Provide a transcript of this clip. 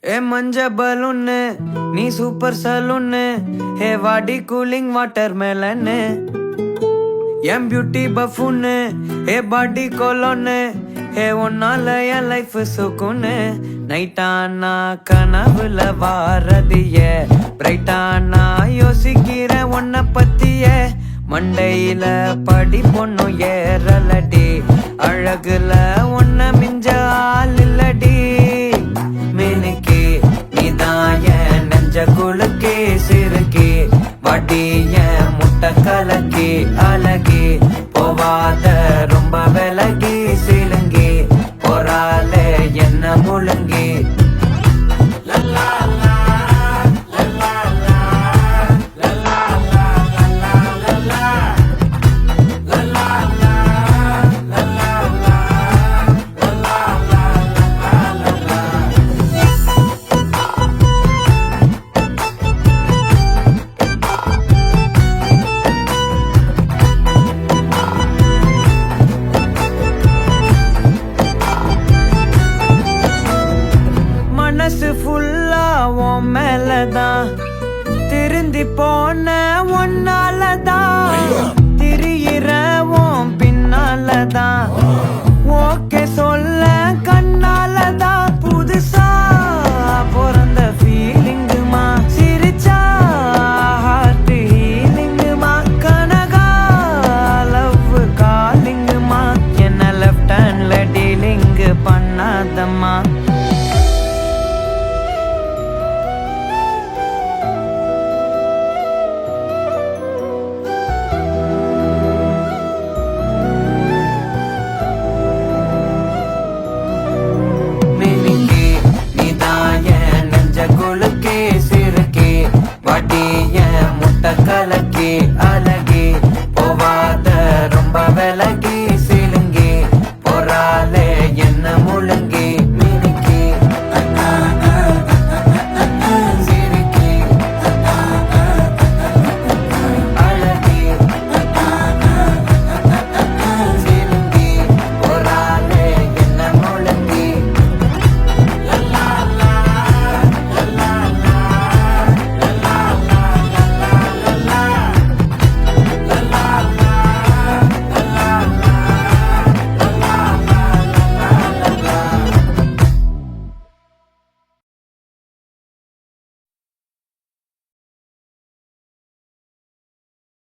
ஏ மஞ்ச பலூன்னு நீ சூப்பர் சலூன்னு ஹே வாடி கூலிங் வாட்டர் மேலன்னு என் பியூட்டி பஃபூன்னு ஹே பாடி கொலோன்னு ஹே ஒன்னால என் லைஃப் சுக்குன்னு நைட்டானா கனவுல வாரதிய பிரைட்டானா யோசிக்கிற உன்ன பத்திய மண்டையில படி பொண்ணும் ஏறலடி அழகுல உன்ன மிஞ்ச ஆள் இல்லடி மினுக்கி நீதான் என் நெஞ்ச குலுக்கி சிறுக்கி வடிய முட்டை கலக்கி அழகி போவாத ரொம்ப விலகி சிலுங்கி போறாலே என்ன முழுங்கி மனசு ஃபுல்லா உன் மேலதான் திருந்தி போன ஒன்னாலதான் திரியிற உன் பின்னாலதான் ஓகே சொல்ல